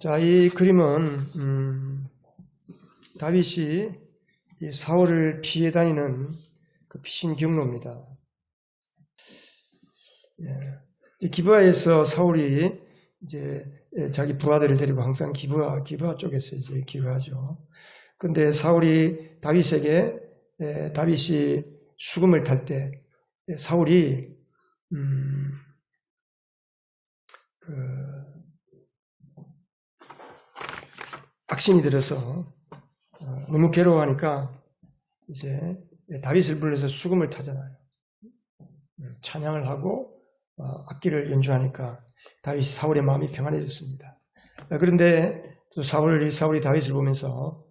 자, 이 그림은 다윗이 이 사울을 피해 다니는 그 피신 경로입니다. 예. 기브아에서 사울이 이제 자기 부하들을 데리고 항상 기브아 쪽에서 이제 기도하죠. 그런데 사울이 다윗에게 다윗이 수금을 탈 때 사울이 악신이 들어서 너무 괴로워하니까 이제 다윗을 불러서 수금을 타잖아요. 찬양을 하고 악기를 연주하니까 다윗이 사울의 마음이 평안해졌습니다. 그런데 또 사울이 다윗을 보면서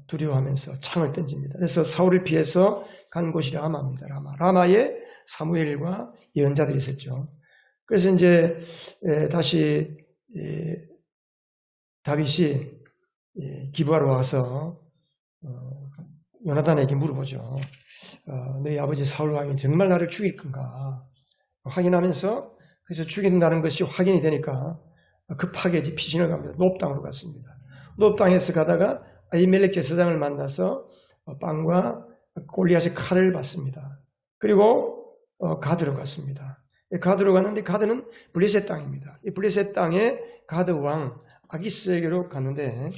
두려워하면서 창을 던집니다. 그래서 사울을 피해서 간 곳이 라마입니다. 라마에 사무엘과 예언자들이 있었죠. 그래서 이제 다시 다윗이 기브아로 와서 요나단에게 물어보죠. 너희 아버지 사울 왕이 정말 나를 죽일 건가 확인하면서, 그래서 죽인다는 것이 확인이 되니까 급하게 피신을 갑니다. 놉당으로 갔습니다. 놉당에서 가다가 아히멜렉 제사장을 만나서 빵과 골리앗의 칼을 받습니다. 그리고 가드로 갔습니다. 가드로 갔는데 가드는 블레셋 땅입니다. 이 블레셋 땅에 가드 왕 아기스에게로 갔는데,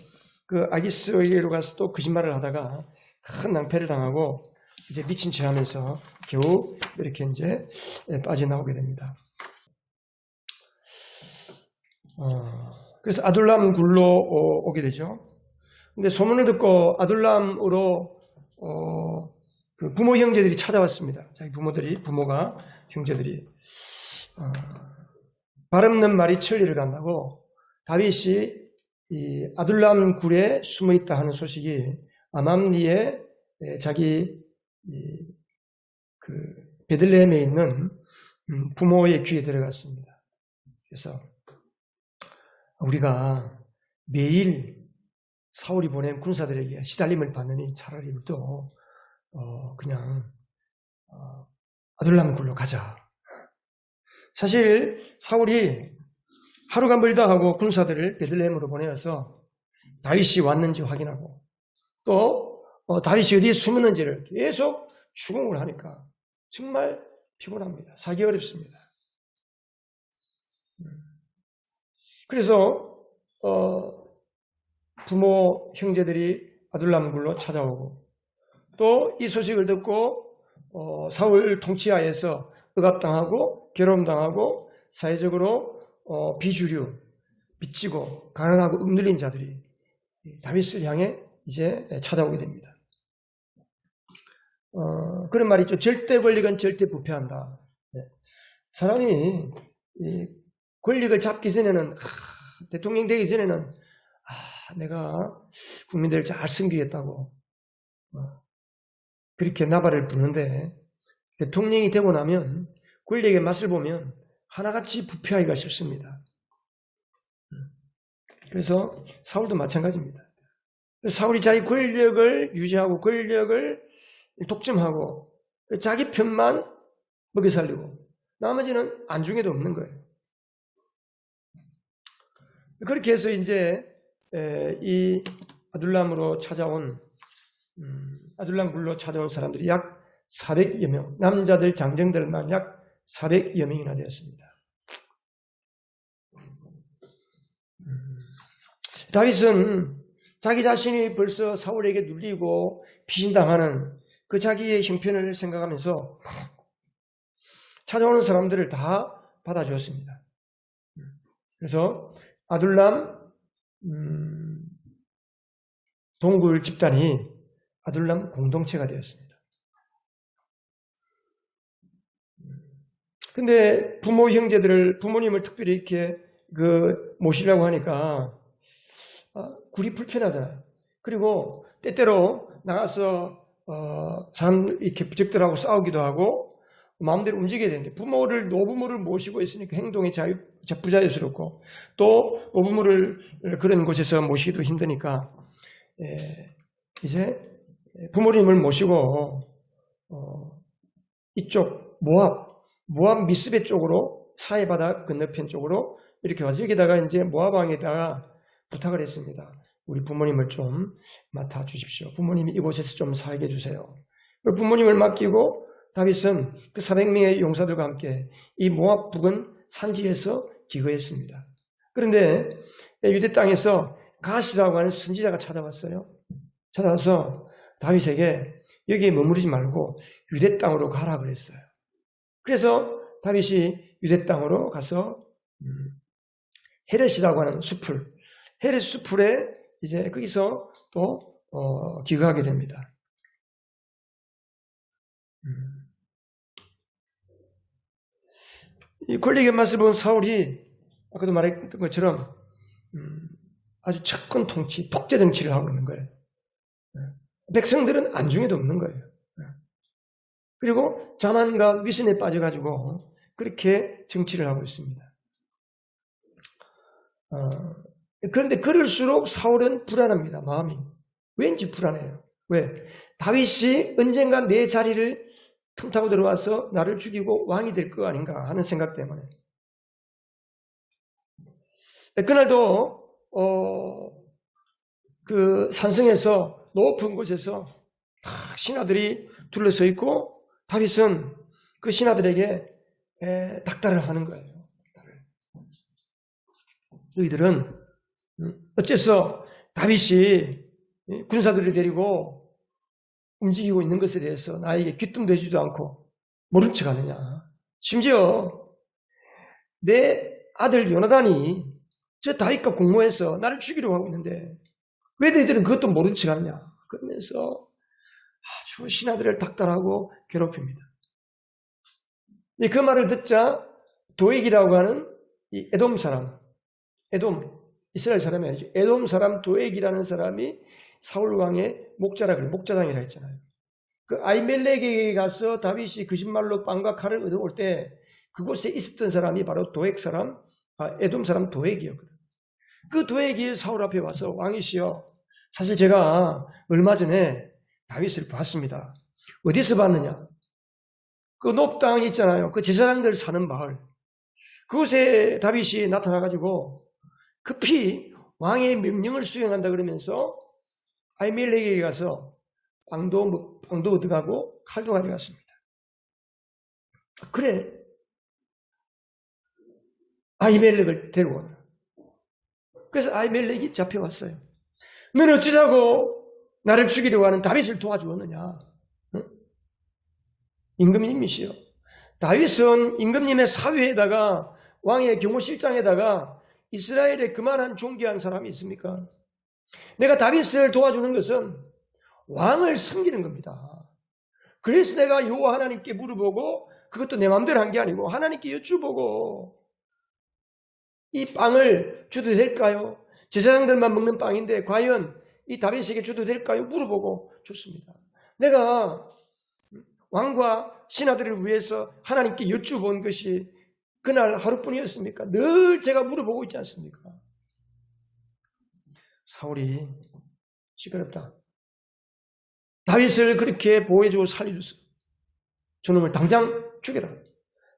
그 아기스에게로 가서 또 거짓말을 하다가 큰 낭패를 당하고 이제 미친 체 하면서 겨우 이렇게 이제 빠져나오게 됩니다. 그래서 아둘람 굴로 오게 되죠. 근데 소문을 듣고 아둘람으로 그 부모 형제들이 찾아왔습니다. 자기 부모가 형제들이 발 없는 말이 천리를 간다고 다윗이 이 아둘람 굴에 숨어 있다 하는 소식이 아맘리에 자기 그 베들레헴에 있는 부모의 귀에 들어갔습니다. 그래서 우리가 매일 사울이 보낸 군사들에게 시달림을 받느니 차라리 또 그냥 아둘람 굴로 가자. 사실 사울이 하루가 멀다 하고 군사들을 베들레헴으로 보내어서 다윗이 왔는지 확인하고 또 다윗이 어디에 숨었는지를 계속 추궁을 하니까 정말 피곤합니다. 살기 어렵습니다. 그래서 부모 형제들이 아둘람 굴로 찾아오고 또 이 소식을 듣고 사울 통치하에서 억압당하고 괴로움당하고 사회적으로 비주류, 빚지고 가난하고 억눌린 자들이 다윗을 향해 이제 찾아오게 됩니다. 그런 말이 있죠. 절대 권력은 절대 부패한다. 사람이 권력을 잡기 전에는 대통령 되기 전에는 내가 국민들을 잘 섬기겠다고 그렇게 나발을 부는데 대통령이 되고 나면 권력의 맛을 보면 하나같이 부패하기가 쉽습니다. 그래서 사울도 마찬가지입니다. 사울이 자기 권력을 유지하고 권력을 독점하고 자기 편만 먹여 살리고 나머지는 안중에도 없는 거예요. 그렇게 해서 이제 이 아둘람으로 찾아온 아둘람 굴로 찾아온 사람들이 약 400여 명, 남자들 장정들만 약 400여 명이나 되었습니다. 다윗은 자기 자신이 벌써 사울에게 눌리고 피신당하는 그 자기의 형편을 생각하면서 찾아오는 사람들을 다 받아주었습니다. 그래서 아둘람 동굴 집단이 아둘람 공동체가 되었습니다. 근데 부모 형제들을, 부모님을 특별히 이렇게 모시려고 하니까 굴이 불편하잖아요. 그리고 때때로 나가서 사람 이렇게 부적들하고 싸우기도 하고 마음대로 움직여야 되는데 노부모를 모시고 있으니까 행동이 부자유스럽고 또 노부모를 그런 곳에서 모시기도 힘드니까 이제 부모님을 모시고 이쪽 모압 미스베 쪽으로 사해바다 건너편 쪽으로 이렇게 와서 여기다가 이제 모압 왕에다가 부탁을 했습니다. 우리 부모님을 좀 맡아 주십시오. 부모님이 이곳에서 좀 살게 해주세요. 부모님을 맡기고 다윗은 그 400명의 용사들과 함께 이 모압 북은 산지에서 기거했습니다. 그런데 유대 땅에서 가시라고 하는 선지자가 찾아왔어요. 찾아와서 다윗에게 여기에 머무르지 말고 유대 땅으로 가라 그랬어요. 그래서 다윗이 유대 땅으로 가서 헤렛이라고 하는 숲을, 헤렛 숲에 이제 거기서 또 기거하게 됩니다. 이 권력의 맛을 본 사울이 아까도 말했던 것처럼 아주 측근 통치, 독재 정치를 하고 있는 거예요. 백성들은 안중에도 없는 거예요. 그리고 자만과 위선에 빠져가지고 그렇게 정치를 하고 있습니다. 그런데 그럴수록 사울은 불안합니다. 마음이. 왠지 불안해요. 왜? 다윗이 언젠가 내 자리를 틈타고 들어와서 나를 죽이고 왕이 될 거 아닌가 하는 생각 때문에. 그날도 그 산성에서 높은 곳에서 다 신하들이 둘러서 있고 다윗은 그 신하들에게 닥달을 하는 거예요. 너희들은 어째서 다윗이 군사들을 데리고 움직이고 있는 것에 대해서 나에게 귀뜸도 해주지도 않고 모른 척 하느냐. 심지어 내 아들 요나단이 저 다윗과 공모해서 나를 죽이려고 하고 있는데 왜 너희들은 그것도 모른 척 하느냐. 그러면서 아주 신하들을 닥달하고 괴롭힙니다. 그 말을 듣자 도액이라고 하는 이 에돔 사람, 이스라엘 사람이 아니죠. 에돔 사람 도액이라는 사람이 사울 왕의 목자장이라 했잖아요. 그 아히멜렉에게 가서 다윗이 거짓말로 빵과 칼을 얻어올 때 그곳에 있었던 사람이 바로 도액 사람, 에돔 사람 도액이었거든. 그 도액이 사울 앞에 와서 왕이시여, 사실 제가 얼마 전에 다윗을 봤습니다. 어디서 봤느냐? 그 높 땅 있잖아요. 그 제사장들 사는 마을. 그곳에 다윗이 나타나가지고 급히 왕의 명령을 수행한다 그러면서 아히멜렉에게 가서 빵도 얻어가고 칼도 가져갔습니다. 그래, 아히멜렉을 데려오는. 그래서 아히멜렉이 잡혀왔어요. 너는 어찌자고 나를 죽이려고 하는 다윗을 도와주었느냐? 응? 임금님이시여. 다윗은 임금님의 사위에다가 왕의 경호실장에다가 이스라엘에 그만한 존귀한 사람이 있습니까? 내가 다윗을 도와주는 것은 왕을 섬기는 겁니다. 그래서 내가 여호와 하나님께 물어보고 그것도 내 마음대로 한 게 아니고 하나님께 여쭈보고 이 빵을 줘도 될까요? 제사장들만 먹는 빵인데 과연 이 다윗에게 줘도 될까요? 물어보고 줬습니다. 내가 왕과 신하들을 위해서 하나님께 여쭈본 것이 그날 하루뿐이었습니까? 늘 제가 물어보고 있지 않습니까? 사울이 시끄럽다. 다윗을 그렇게 보호해주고 살려줬어. 저놈을 당장 죽여라.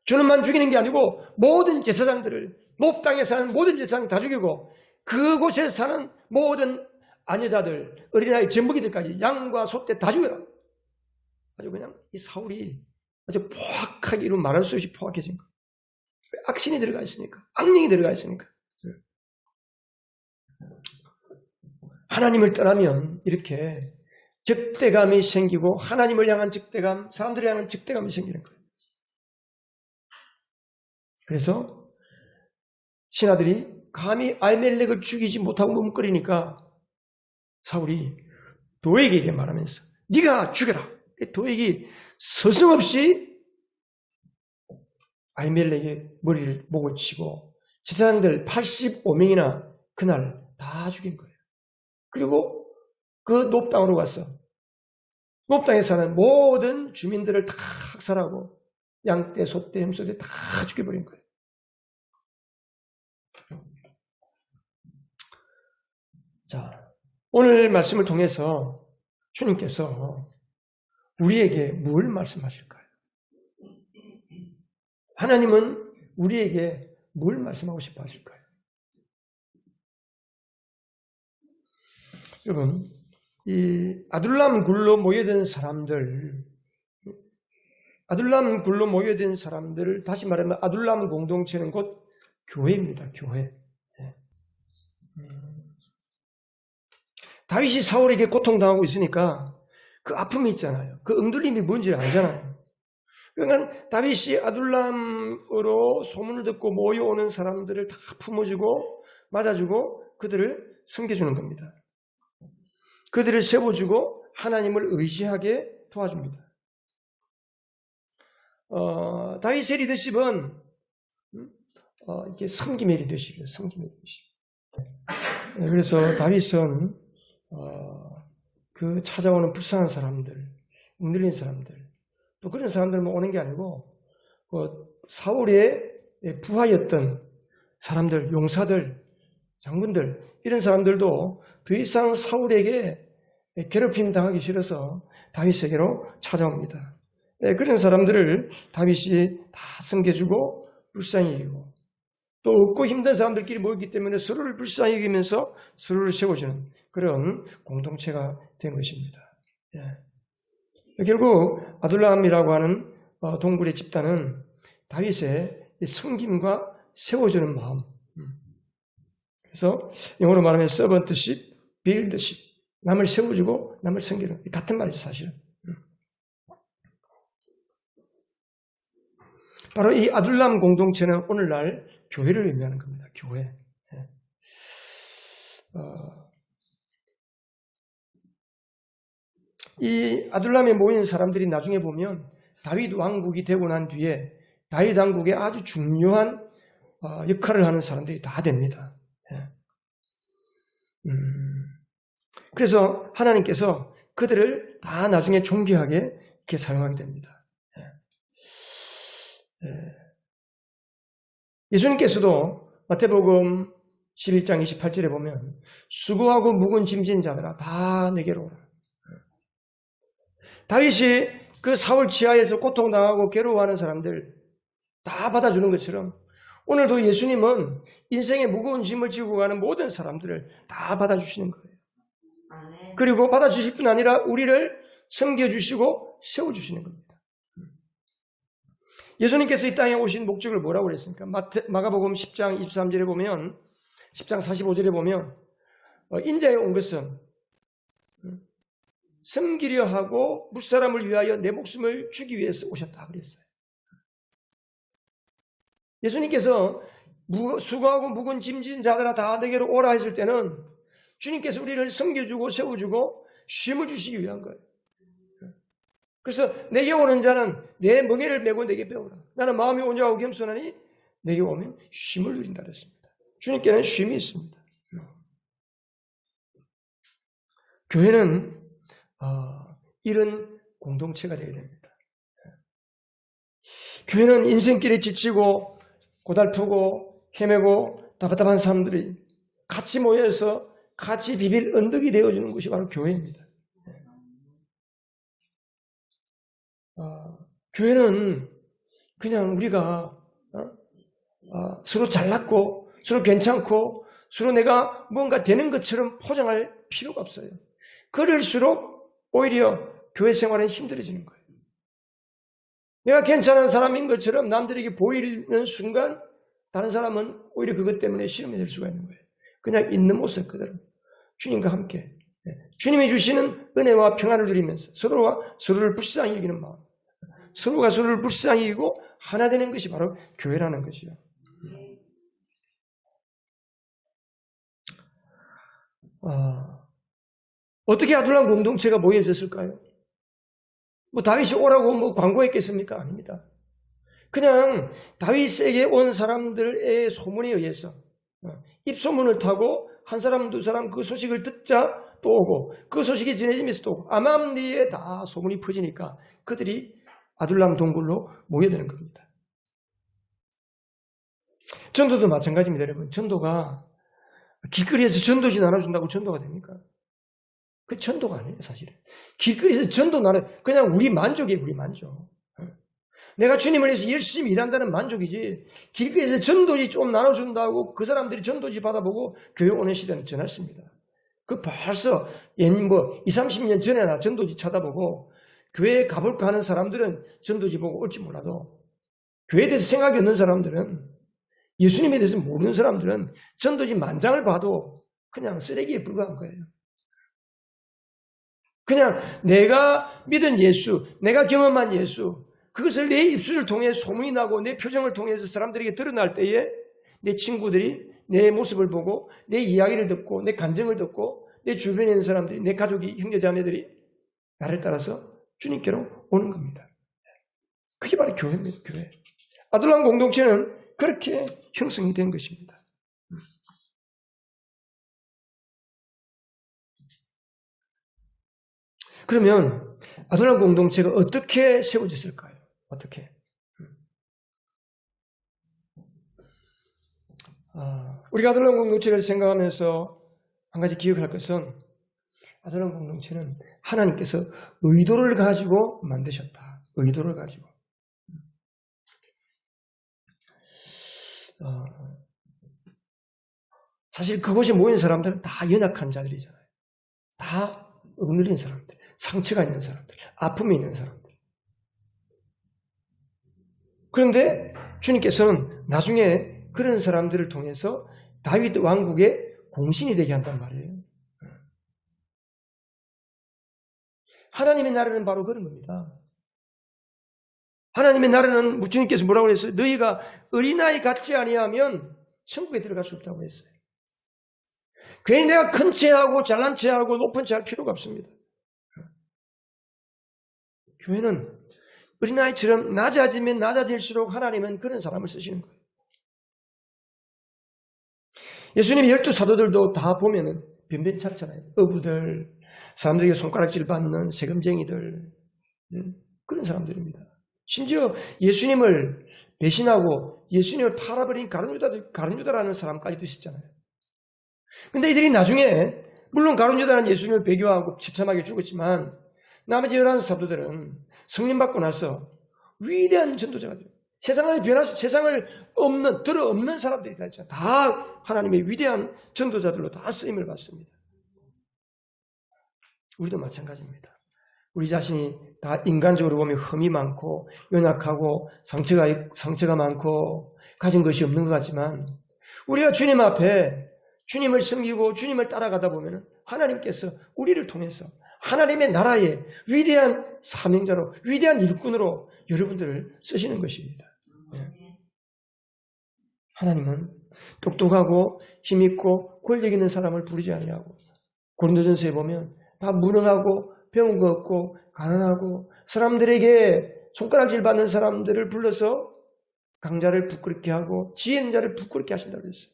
저놈만 죽이는 게 아니고 모든 제사장들을, 높 땅에 사는 모든 제사장 다 죽이고 그곳에 사는 모든 아녀자들, 어린아이 전부기들까지 양과 소떼 다 죽여라. 아주 그냥 이 사울이 아주 포악하게 이루 말할 수 없이 포악해진 거. 악신이 들어가 있으니까, 악령이 들어가 있으니까. 하나님을 떠나면 이렇게 적대감이 생기고 하나님을 향한 적대감, 사람들을 향한 적대감이 생기는 거예요. 그래서 신하들이 감히 아히멜렉을 죽이지 못하고 머뭇거리니까 사울이 도액에게 말하면서 네가 죽여라. 도액이 서슴없이 아히멜렉의 머리를 목을 치고 제사장들 85명이나 그날 다 죽인 거예요. 그리고 그 높 땅으로 가서 높 땅에 사는 모든 주민들을 다 학살하고 양떼, 소떼, 햄소떼 다 죽여버린 거예요. 자, 오늘 말씀을 통해서 주님께서 우리에게 뭘 말씀하실까요? 하나님은 우리에게 뭘 말씀하고 싶어 하실까요? 여러분, 이 아둘람 굴로 모여든 사람들을 다시 말하면 아둘람 공동체는 곧 교회입니다. 교회. 다윗이 사울에게 고통당하고 있으니까 그 아픔이 있잖아요. 그 응들림이 뭔지 알잖아요. 그러니까 다윗이 아둘람으로 소문을 듣고 모여오는 사람들을 다 품어주고 맞아주고 그들을 섬겨주는 겁니다. 그들을 세워주고 하나님을 의지하게 도와줍니다. 다윗의 리더십은 이게 섬김의 리더십이에요. 섬김의 리더십. 그래서 다윗은 그 찾아오는 불쌍한 사람들, 웅들린 사람들, 또 그런 사람들만 오는 게 아니고 사울의 부하였던 사람들, 용사들, 장군들 이런 사람들도 더 이상 사울에게 괴롭힘 당하기 싫어서 다윗에게로 찾아옵니다. 그런 사람들을 다윗이 다 섬겨주고 불쌍히 여기고 또 없고 힘든 사람들끼리 모였기 때문에 서로를 불쌍히 여기면서 서로를 세워주는 그런 공동체가 된 것입니다. 결국 아둘람이라고 하는 동굴의 집단은 다윗의 섬김과 세워주는 마음. 그래서 영어로 말하면 서번트십, 빌드십. 남을 세워주고 남을 섬기는 같은 말이죠, 사실은. 바로 이 아둘람 공동체는 오늘날 교회를 의미하는 겁니다. 교회. 이 아둘람에 모인 사람들이 나중에 보면 다윗 왕국이 되고 난 뒤에 다윗 왕국에 아주 중요한 역할을 하는 사람들이 다 됩니다. 그래서 하나님께서 그들을 다 나중에 존귀하게 이렇게 사용하게 됩니다. 예수님께서도 마태복음 11장 28절에 보면 수고하고 무거운 짐진 자들아 다 내게로 오라. 다윗이 그 사울 지하에서 고통당하고 괴로워하는 사람들 다 받아주는 것처럼 오늘도 예수님은 인생의 무거운 짐을 지고 가는 모든 사람들을 다 받아주시는 거예요. 그리고 받아주실 뿐 아니라 우리를 섬겨주시고 세워주시는 겁니다. 예수님께서 이 땅에 오신 목적을 뭐라고 그랬습니까? 마가복음 10장 23절에 보면 10장 45절에 보면 인자에 온 것은 섬기려 하고 무사람을 위하여 내 목숨을 주기 위해서 오셨다 그랬어요. 예수님께서 수고하고 무거운 짐진 자들아 다 내게로 오라 했을 때는 주님께서 우리를 섬겨주고 세워주고 쉼을 주시기 위한 거예요. 그래서 내게 오는 자는 내 멍에를 메고 내게 배우라. 나는 마음이 온유하고 겸손하니 내게 오면 쉼을 누린다 그랬습니다. 주님께는 쉼이 있습니다. 교회는 이런 공동체가 되어야 됩니다. 교회는 인생길에 지치고 고달프고 헤매고 답답한 사람들이 같이 모여서 같이 비빌 언덕이 되어주는 것이 바로 교회입니다. 교회는 그냥 우리가 서로 잘났고 서로 괜찮고 서로 내가 뭔가 되는 것처럼 포장할 필요가 없어요. 그럴수록 오히려 교회 생활은 힘들어지는 거예요. 내가 괜찮은 사람인 것처럼 남들에게 보이는 순간 다른 사람은 오히려 그것 때문에 시험이 될 수가 있는 거예요. 그냥 있는 모습 그대로 주님과 함께 주님이 주시는 은혜와 평안을 누리면서 서로가 서로를 불쌍히 여기는 마음, 서로가 서로를 불쌍히 여기고 하나 되는 것이 바로 교회라는 것이요. 어떻게 아둘람 공동체가 모여졌을까요? 뭐 다윗이 오라고 뭐 광고했겠습니까? 아닙니다. 그냥 다윗에게 온 사람들의 소문에 의해서 입소문을 타고 한 사람 두 사람 그 소식을 듣자 또 오고 그 소식이 전해지면서 또 오고 아맘리에 다 소문이 퍼지니까 그들이 아둘람 동굴로 모여드는 겁니다. 전도도 마찬가지입니다. 여러분. 전도가 길거리에서 전도지 나눠준다고 전도가 됩니까? 그 전도가 아니에요, 사실은. 길거리에서 전도 나눠, 그냥 우리 만족이에요, 우리 만족. 내가 주님을 위해서 열심히 일한다는 만족이지 길거리에서 전도지 좀 나눠준다고 그 사람들이 전도지 받아보고 교회 오는 시대는 지났습니다. 그 벌써 20, 30년 전에나 전도지 찾아보고 교회에 가볼까 하는 사람들은 전도지 보고 올지 몰라도 교회에 대해서 생각이 없는 사람들은 예수님에 대해서 모르는 사람들은 전도지 만장을 봐도 그냥 쓰레기에 불과한 거예요. 그냥 내가 믿은 예수, 내가 경험한 예수, 그것을 내 입술을 통해 소문이 나고 내 표정을 통해서 사람들에게 드러날 때에 내 친구들이 내 모습을 보고 내 이야기를 듣고 내 감정을 듣고 내 주변에 있는 사람들이 내 가족이 형제자매들이 나를 따라서 주님께로 오는 겁니다. 그게 바로 교회입니다. 교회. 아둘람 공동체는 그렇게 형성이 된 것입니다. 그러면 아둘람 공동체가 어떻게 세워졌을까요? 어떻게? 우리가 아둘람 공동체를 생각하면서 한 가지 기억할 것은 아둘람 공동체는 하나님께서 의도를 가지고 만드셨다. 의도를 가지고. 사실 그곳에 모인 사람들은 다 연약한 자들이잖아요. 다 억눌린 사람들, 상처가 있는 사람들, 아픔이 있는 사람들. 그런데 주님께서는 나중에 그런 사람들을 통해서 다윗 왕국의 공신이 되게 한단 말이에요. 하나님의 나라는 바로 그런 겁니다. 하나님의 나라는 주님께서 뭐라고 그랬어요? 너희가 어린아이 같지 아니하면 천국에 들어갈 수 없다고 했어요. 괜히 내가 큰 체하고 잘난 체하고 높은 체할 필요가 없습니다. 교회는 어린아이처럼 낮아지면 낮아질수록 하나님은 그런 사람을 쓰시는 거예요. 예수님의 12 사도들도 다 보면은 변변찮잖아요. 어부들, 사람들에게 손가락질 받는 세금쟁이들, 그런 사람들입니다. 심지어 예수님을 배신하고 예수님을 팔아버린 가룟유다라는 사람까지도 있었잖아요. 근데 이들이 나중에 물론 가룟유다는 예수님을 배교하고 처참하게 죽었지만 나머지 11 사도들은 성령 받고 나서 위대한 전도자가 돼요. 세상을 변화시 세상을 없는 사람들이 다 있잖아요. 다 하나님의 위대한 전도자들로 다 쓰임을 받습니다. 우리도 마찬가지입니다. 우리 자신이 다 인간적으로 보면 흠이 많고 연약하고 상처가 많고 가진 것이 없는 것 같지만 우리가 주님 앞에 주님을 섬기고 주님을 따라가다 보면 하나님께서 우리를 통해서 하나님의 나라의 위대한 사명자로 위대한 일꾼으로 여러분들을 쓰시는 것입니다. 하나님은 똑똑하고 힘있고 권력 있는 사람을 부르지 아니하고 고린도전서에 보면 다 무능하고 배운 거 없고 가난하고 사람들에게 손가락질 받는 사람들을 불러서 강자를 부끄럽게 하고 지혜 있는 자를 부끄럽게 하신다고 그랬어요.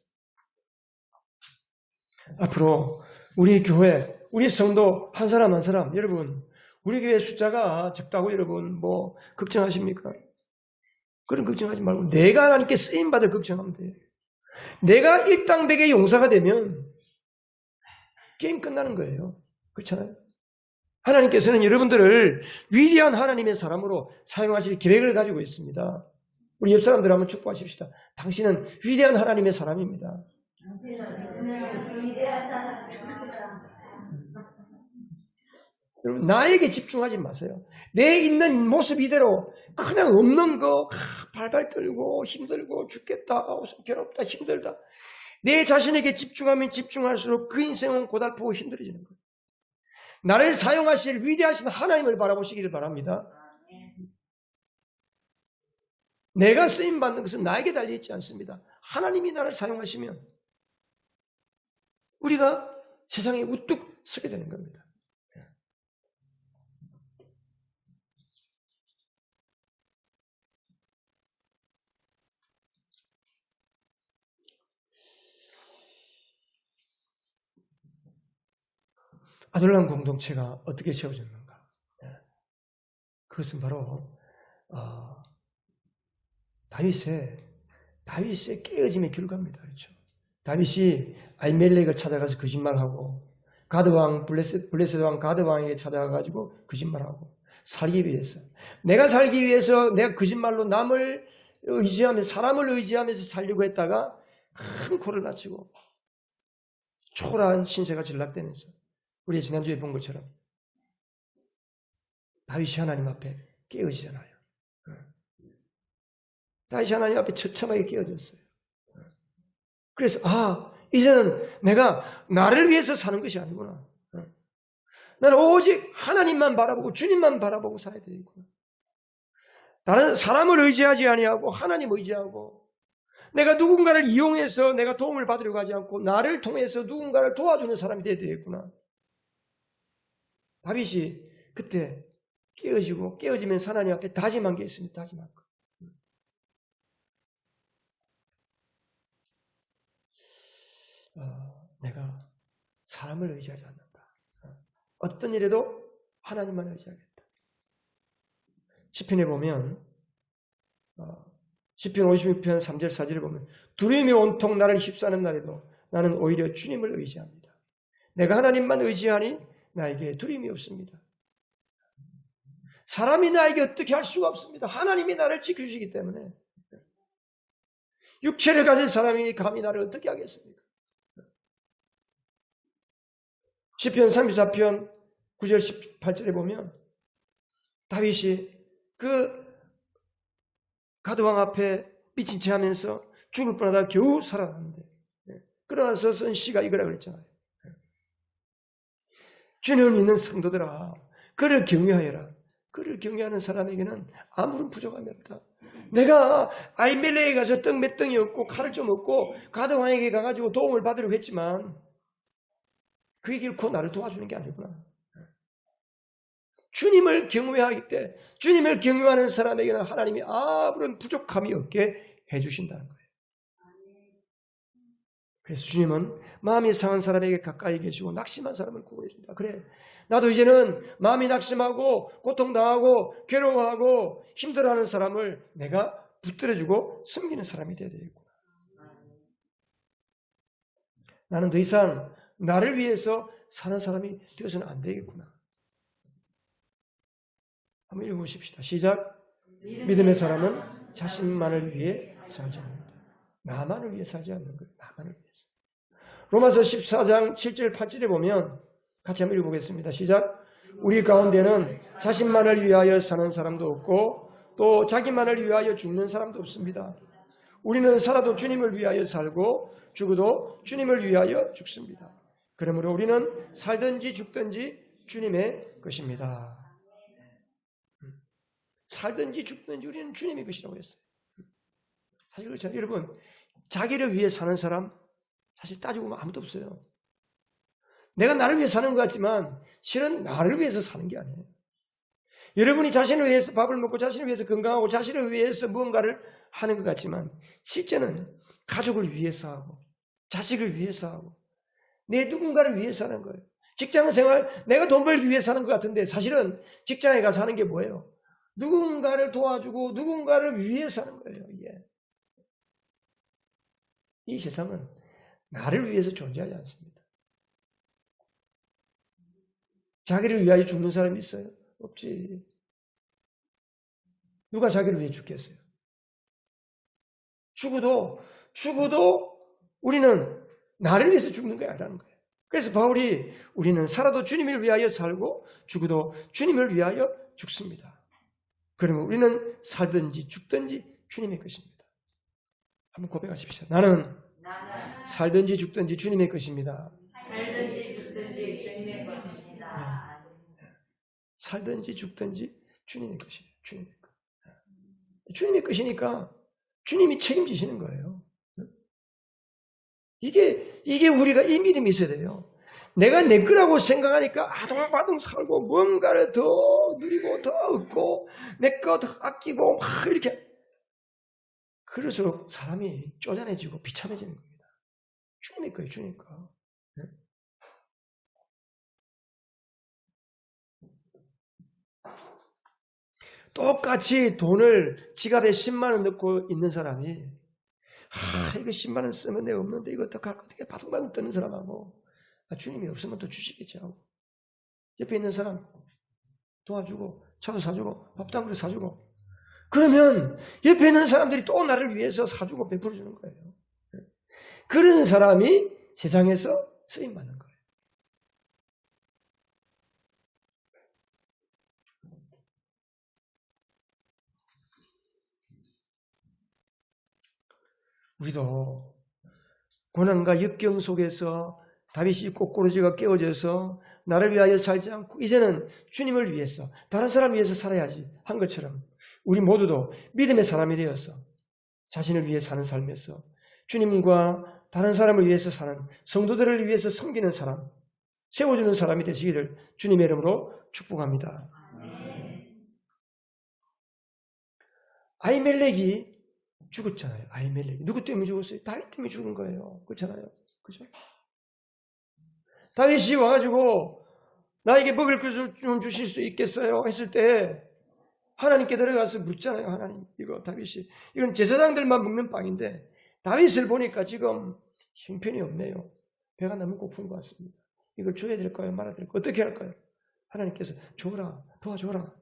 앞으로 우리 교회, 우리 성도 한 사람 한 사람 여러분 우리 교회 숫자가 적다고 여러분 뭐 걱정하십니까? 그런 걱정하지 말고 내가 하나님께 쓰임받을 걱정하면 돼요. 내가 일당백의 용사가 되면 게임 끝나는 거예요. 그렇잖아요. 하나님께서는 여러분들을 위대한 하나님의 사람으로 사용하실 계획을 가지고 있습니다. 우리 옆 사람들 한번 축복하십시다. 당신은 위대한 하나님의 사람입니다. 여러분 나에게 집중하지 마세요. 내 있는 모습 이대로 그냥 없는 거 발발 떨고 힘들고 죽겠다 괴롭다 힘들다 내 자신에게 집중하면 집중할수록 그 인생은 고달프고 힘들어지는 거예요. 나를 사용하실 위대하신 하나님을 바라보시기를 바랍니다. 내가 쓰임받는 것은 나에게 달려있지 않습니다. 하나님이 나를 사용하시면 우리가 세상에 우뚝 서게 되는 겁니다. 아둘람 공동체가 어떻게 세워졌는가? 그것은 바로 다윗의 깨어짐의 결과입니다. 그렇죠? 다윗이 아히멜렉을 찾아가서 거짓말하고 가드왕 블레셋 왕 가드왕에게 찾아가가지고 거짓말하고 살기 위해서. 내가 살기 위해서 내가 거짓말로 남을 의지하면서 사람을 의지하면서 살려고 했다가 큰 코를 다치고 초라한 신세가 전락되면서 우리 지난주에 본 것처럼 다윗이 하나님 앞에 깨어지잖아요. 다윗이 하나님 앞에 처참하게 깨어졌어요. 그래서 이제는 내가 나를 위해서 사는 것이 아니구나. 나는 오직 하나님만 바라보고 주님만 바라보고 살아야 되겠구나. 나는 사람을 의지하지 아니하고 하나님 의지하고 내가 누군가를 이용해서 내가 도움을 받으려고 하지 않고 나를 통해서 누군가를 도와주는 사람이 되어야 되겠구나. 다윗이 그때 깨어지면서 하나님 앞에 다짐한 게 있습니다. 다짐한 거. 내가 사람을 의지하지 않는다. 어떤 일에도 하나님만 의지하겠다. 시편에 보면 시편 56편 3절 4절에 보면 두려움이 온통 나를 휩싸는 날에도 나는 오히려 주님을 의지합니다. 내가 하나님만 의지하니 나에게 두려움이 없습니다. 사람이 나에게 어떻게 할 수가 없습니다. 하나님이 나를 지켜주시기 때문에. 육체를 가진 사람이 감히 나를 어떻게 하겠습니까? 시편 34편 9절 18절에 보면 다윗이 그 가드왕 앞에 미친 채 하면서 죽을 뻔하다 겨우 살아났는데 그러나서 쓴 시가 이거라 그랬잖아요. 주님을 믿는 성도들아 그를 경외하여라. 그를 경외하는 사람에게는 아무런 부족함이 없다. 내가 아히멜렉에 가서 떡 몇 덩이 얻고 칼을 좀 얻고 가드왕에게 가가지고 도움을 받으려고 했지만 그게 결코 나를 도와주는 게 아니구나. 주님을 경외하기 때 주님을 경외하는 사람에게는 하나님이 아무런 부족함이 없게 해주신다는 거예요. 그래서 주님은 마음이 상한 사람에게 가까이 계시고 낙심한 사람을 구원해 준다. 그래, 나도 이제는 마음이 낙심하고 고통당하고 괴로워하고 힘들어하는 사람을 내가 붙들어주고 섬기는 사람이 되어야 되겠구나. 나는 더 이상 나를 위해서 사는 사람이 되어서는 안 되겠구나. 한번 읽어보십시다. 시작. 믿음의 사람은 자신만을 위해 살지 않는다. 나만을 위해 살지 않는 거예요. 나만을 위해서. 로마서 14장 7절 8절에 보면 같이 한번 읽어보겠습니다. 시작. 우리 가운데는 자신만을 위하여 사는 사람도 없고 또 자기만을 위하여 죽는 사람도 없습니다. 우리는 살아도 주님을 위하여 살고 죽어도 주님을 위하여 죽습니다. 그러므로 우리는 살든지 죽든지 주님의 것입니다. 살든지 죽든지 우리는 주님의 것이라고 했어요. 사실 그렇잖아요. 여러분, 자기를 위해 사는 사람 사실 따지고 보면 아무도 없어요. 내가 나를 위해 사는 것 같지만 실은 나를 위해서 사는 게 아니에요. 여러분이 자신을 위해서 밥을 먹고 자신을 위해서 건강하고 자신을 위해서 무언가를 하는 것 같지만 실제는 가족을 위해서 하고 자식을 위해서 하고 내 누군가를 위해서 하는 거예요. 직장생활 내가 돈 벌기 위해서 하는 것 같은데 사실은 직장에 가서 하는 게 뭐예요? 누군가를 도와주고 누군가를 위해서 하는 거예요. 이게. 이 세상은 나를 위해서 존재하지 않습니다. 자기를 위하여 죽는 사람이 있어요? 없지. 누가 자기를 위해 죽겠어요? 죽어도 우리는 나를 위해서 죽는 게 아니라는 거예요. 그래서 바울이 우리는 살아도 주님을 위하여 살고 죽어도 주님을 위하여 죽습니다. 그러면 우리는 살든지 죽든지 주님의 것입니다. 한번 고백하십시오. 나는 살든지 죽든지 주님의 것입니다. 살든지 죽든지 주님의 것입니다. 살든지 죽든지 주님의 것이에요. 주님의 것. 주님의 것이니까 주님이 책임지시는 거예요. 이게 우리가 이 믿음이 있어야 돼요. 내가 내 거라고 생각하니까 아둥바둥 살고 뭔가를 더 누리고 더 얻고 내 거 더 아끼고 막 이렇게 그럴수록 사람이 쪼잔해지고 비참해지는 겁니다. 주님의 거예요. 주님의 거. 똑같이 돈을 지갑에 10만 원 넣고 있는 사람이 이거 10만 원 쓰면 내가 없는데 이거 어떻게 바둥바둥 뜨는 사람하고 주님이 없으면 또 주시겠지 하고 옆에 있는 사람 도와주고 차도 사주고 밥도 한 그릇 사주고 그러면 옆에 있는 사람들이 또 나를 위해서 사주고 베풀어주는 거예요. 그런 사람이 세상에서 쓰임받는 거예요. 우리도 고난과 역경 속에서 다윗이 꼬꾸라지가 깨어져서 나를 위하여 살지 않고 이제는 주님을 위해서 다른 사람 위해서 살아야지 한 것처럼 우리 모두도 믿음의 사람이 되어서 자신을 위해 사는 삶에서 주님과 다른 사람을 위해서 사는 성도들을 위해서 섬기는 사람, 세워주는 사람이 되시기를 주님의 이름으로 축복합니다. 아히멜렉이 죽었잖아요. 아히멜렉이. 누구 때문에 죽었어요? 다윗 때문에 죽은 거예요. 그렇잖아요. 그죠? 다윗이 와가지고 나에게 먹을 것을 좀 주실 수 있겠어요? 했을 때 하나님께 들어가서 묻잖아요. 하나님, 이거 다윗이. 이건 제사장들만 먹는 빵인데 다윗을 보니까 지금 형편이 없네요. 배가 너무 고픈 것 같습니다. 이걸 줘야 될까요? 말아야 될까요? 어떻게 할까요? 하나님께서 줘라, 도와줘라.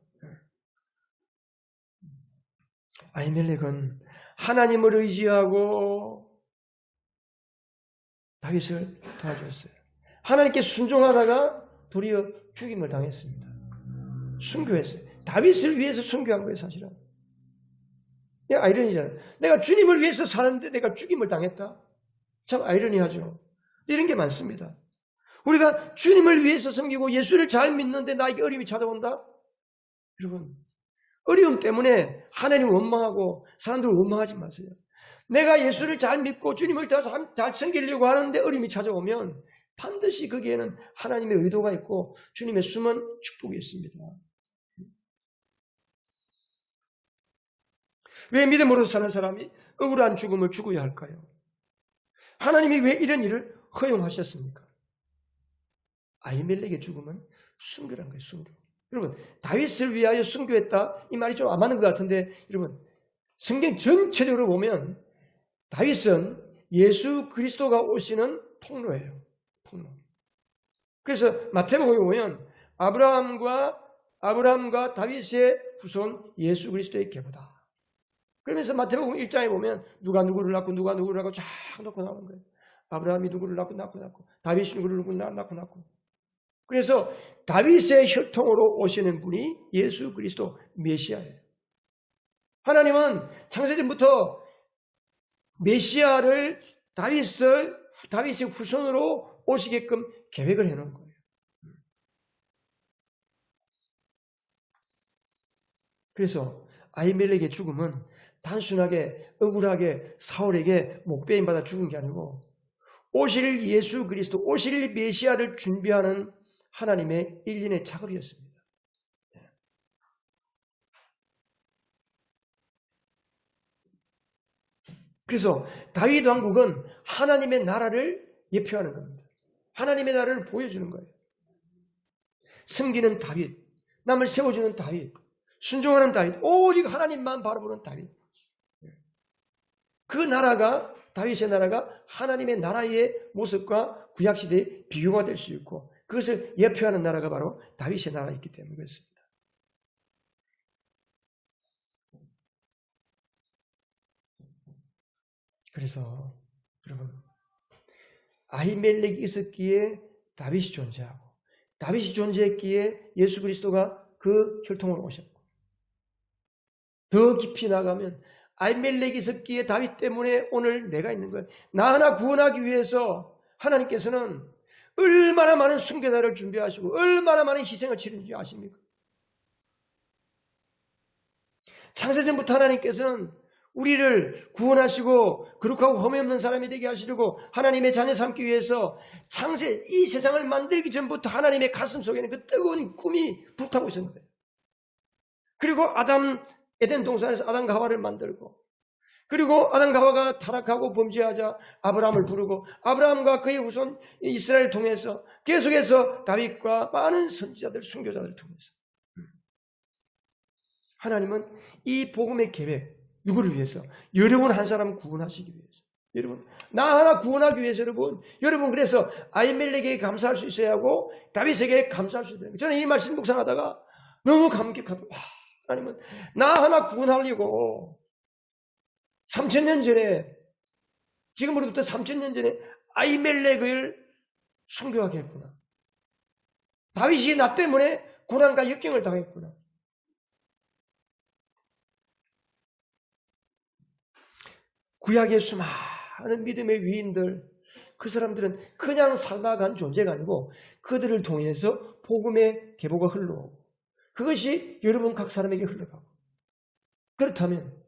아히멜렉은 하나님을 의지하고 다윗을 도와줬어요. 하나님께 순종하다가 도리어 죽임을 당했습니다. 순교했어요. 다윗을 위해서 순교한 거예요, 사실은. 아이러니잖아요. 내가 주님을 위해서 사는데 내가 죽임을 당했다. 참 아이러니하죠. 이런 게 많습니다. 우리가 주님을 위해서 섬기고 예수를 잘 믿는데 나에게 어려움이 찾아온다? 여러분, 어려움 때문에 하나님을 원망하고 사람들을 원망하지 마세요. 내가 예수를 잘 믿고 주님을 잘 섬기려고 하는데 어려움이 찾아오면 반드시 거기에는 하나님의 의도가 있고 주님의 숨은 축복이 있습니다. 왜 믿음으로 사는 사람이 억울한 죽음을 죽어야 할까요? 하나님이 왜 이런 일을 허용하셨습니까? 아히멜렉의 죽음은 순교란 거예요. 순교. 여러분, 다윗을 위하여 순교했다 이 말이 좀 안 맞는 것 같은데 여러분, 성경 전체적으로 보면 다윗은 예수 그리스도가 오시는 통로예요. 통로. 그래서 마태복음에 보면 아브라함과 다윗의 후손 예수 그리스도의 계보다. 그러면서 마태복음 1장에 보면 누가 누구를 낳고 누가 누구를 낳고 쫙 놓고 나오는 거예요. 아브라함이 누구를 낳고 다윗이 누구를 낳고. 그래서 다윗의 혈통으로 오시는 분이 예수 그리스도 메시아예요. 하나님은 창세전부터 메시아를 다윗의 후손으로 오시게끔 계획을 해놓은 거예요. 그래서 아히멜렉의 죽음은 단순하게 억울하게 사울에게 목베임 받아 죽은 게 아니고 오실 예수 그리스도, 오실 메시아를 준비하는 하나님의 일련의 작업이었습니다. 그래서 다윗 왕국은 하나님의 나라를 예표하는 겁니다. 하나님의 나라를 보여주는 거예요. 섬기는 다윗, 남을 세워주는 다윗, 순종하는 다윗, 오직 하나님만 바라보는 다윗. 그 나라가, 다윗의 나라가 하나님의 나라의 모습과 구약시대의 비교가 될 수 있고 그것을 예표하는 나라가 바로 다윗의 나라였기 때문에 그렇습니다. 그래서 여러분, 아히멜렉이 있었기에 다윗이 존재하고 다윗이 존재했기에 예수 그리스도가 그 혈통으로 오셨고 더 깊이 나가면 아히멜렉이 있었기에 다윗 때문에 오늘 내가 있는 거예요. 나 하나 구원하기 위해서 하나님께서는 얼마나 많은 순교자를 준비하시고 얼마나 많은 희생을 치르는지 아십니까? 창세전부터 하나님께서는 우리를 구원하시고 거룩하고 흠이 없는 사람이 되게 하시려고 하나님의 자녀 삼기 위해서 이 세상을 만들기 전부터 하나님의 가슴 속에는 그 뜨거운 꿈이 불타고 있었는 거예요. 그리고 에덴 동산에서 아담과 하와를 만들고 그리고 아담과 하와가 타락하고 범죄하자 아브라함을 부르고 아브라함과 그의 후손 이스라엘을 통해서 계속해서 다윗과 많은 선지자들, 순교자들을 통해서 하나님은 이 복음의 계획, 누구를 위해서? 여러분 한 사람 구원하시기 위해서. 여러분, 나 하나 구원하기 위해서 여러분 그래서 아히멜렉에게 감사할 수 있어야 하고 다윗에게 감사할 수 있어야 합니다. 저는 이 말씀 묵상하다가 너무 감격하고, 와, 하나님은 나 하나 구원하려고 3000년 전에, 지금으로부터 3000년 전에 아히멜렉을 순교하게 했구나. 다윗이 나 때문에 고난과 역경을 당했구나. 구약의 수많은 믿음의 위인들, 그 사람들은 그냥 살다간 존재가 아니고 그들을 통해서 복음의 계보가 흘러오고 그것이 여러분 각 사람에게 흘러가고, 그렇다면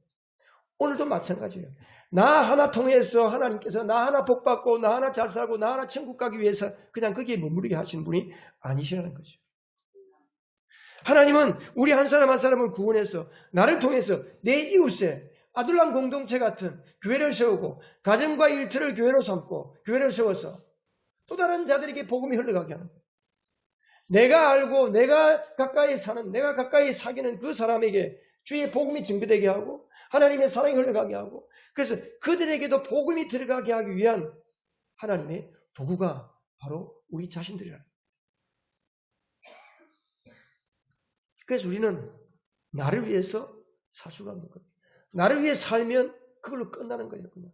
오늘도 마찬가지예요. 나 하나 통해서 하나님께서 나 하나 복받고 나 하나 잘 살고 나 하나 천국 가기 위해서 그냥 거기에 머무르게 하시는 분이 아니시라는 거죠. 하나님은 우리 한 사람 한 사람을 구원해서 나를 통해서 내 이웃에 아둘람 공동체 같은 교회를 세우고 가정과 일터를 교회로 삼고 교회를 세워서 또 다른 자들에게 복음이 흘러가게 하는 거예요. 내가 알고 내가 가까이 사는, 내가 가까이 사귀는 그 사람에게 주의 복음이 증거되게 하고 하나님의 사랑이 흘러가게 하고, 그래서 그들에게도 복음이 들어가게 하기 위한 하나님의 도구가 바로 우리 자신들이라는 거예요. 그래서 우리는 나를 위해서 살 수가 없는 거예요. 나를 위해 살면 그걸로 끝나는 거예요. 그냥.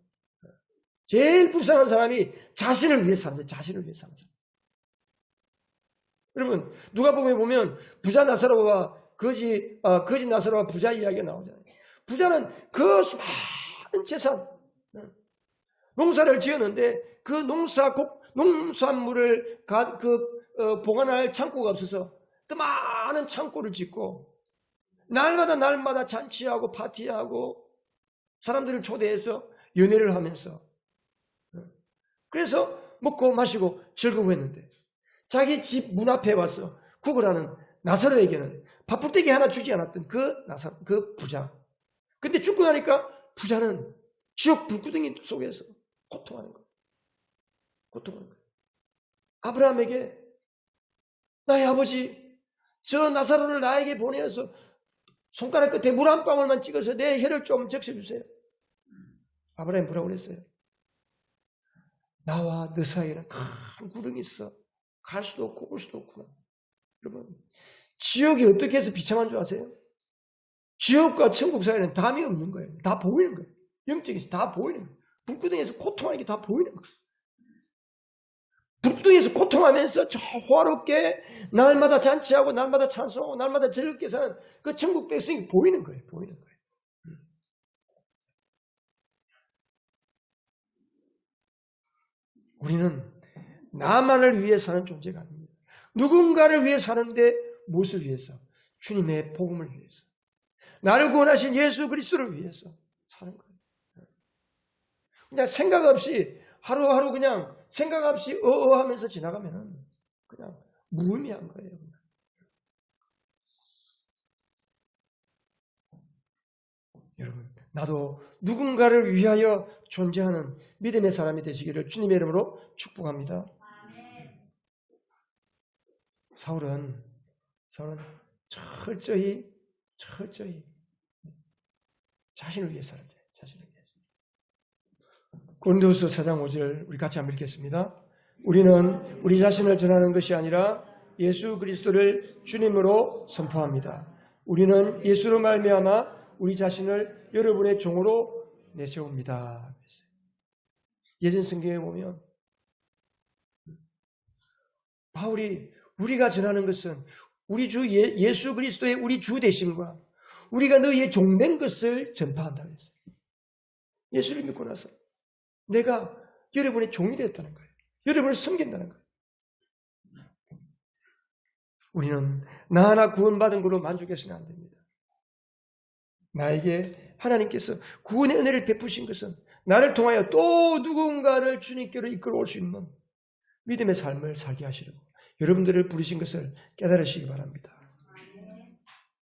제일 불쌍한 사람이 자신을 위해 사는 거예요. 자신을 위해 사는 사람. 여러분, 누가복음에 보면 부자 나사로와 거지 나사로와 부자 이야기가 나오잖아요. 부자는 그 수많은 재산, 농사를 지었는데 그 농산물을 보관할 창고가 없어서 또 많은 창고를 짓고 날마다 잔치하고 파티하고 사람들을 초대해서 연회를 하면서, 그래서 먹고 마시고 즐거워했는데 자기 집 문 앞에 와서 구걸하는 나사로에게는 밥풀떼기 하나 주지 않았던 그 부자. 근데 죽고 나니까 부자는 지옥 불구덩이 속에서 고통하는 거예요. 고통하는 거예요. 아브라함에게 나의 아버지, 저 나사로를 나에게 보내어서 손가락 끝에 물 한 방울만 찍어서 내 혀를 좀 적셔주세요. 아브라함이 뭐라고 그랬어요? 나와 너 사이에는 큰 구름이 있어. 갈 수도 없고 올 수도 없구나. 여러분, 지옥이 어떻게 해서 비참한 줄 아세요? 지옥과 천국 사이에는 담이 없는 거예요. 다 보이는 거예요. 영적에서 다 보이는 거예요. 불구덩이에서 고통하는 게 다 보이는 거예요. 불구덩이에서 고통하면서 저 호화롭게 날마다 잔치하고 날마다 찬송하고 날마다 즐겁게 사는 그 천국 백성이 보이는 거예요. 보이는 거예요. 우리는 나만을 위해 사는 존재가 아닙니다. 누군가를 위해 사는데 무엇을 위해서? 주님의 복음을 위해서. 나를 구원하신 예수 그리스도를 위해서 사는 거예요. 그냥 생각 없이 하루하루 그냥 생각 없이 하면서 지나가면 그냥 무의미한 거예요. 여러분, 나도 누군가를 위하여 존재하는 믿음의 사람이 되시기를 주님의 이름으로 축복합니다. 사울은 철저히 자신을 위해 살았죠. 자신을 위해서. 고린도후서 4장 5절 우리 같이 한번 읽겠습니다. 우리는 우리 자신을 전하는 것이 아니라 예수 그리스도를 주님으로 선포합니다. 우리는 예수로 말미암아 우리 자신을 여러분의 종으로 내세웁니다. 예전 성경에 보면 바울이 우리가 전하는 것은 우리 주 예수 그리스도의 우리 주 되심과 우리가 너희의 종된 것을 전파한다고 했어요. 예수를 믿고 나서 내가 여러분의 종이 되었다는 거예요. 여러분을 섬긴다는 거예요. 우리는 나 하나 구원받은 걸로 만족해서는 안 됩니다. 나에게 하나님께서 구원의 은혜를 베푸신 것은 나를 통하여 또 누군가를 주님께로 이끌어올 수 있는 믿음의 삶을 살게 하시려고 여러분들을 부르신 것을 깨달으시기 바랍니다.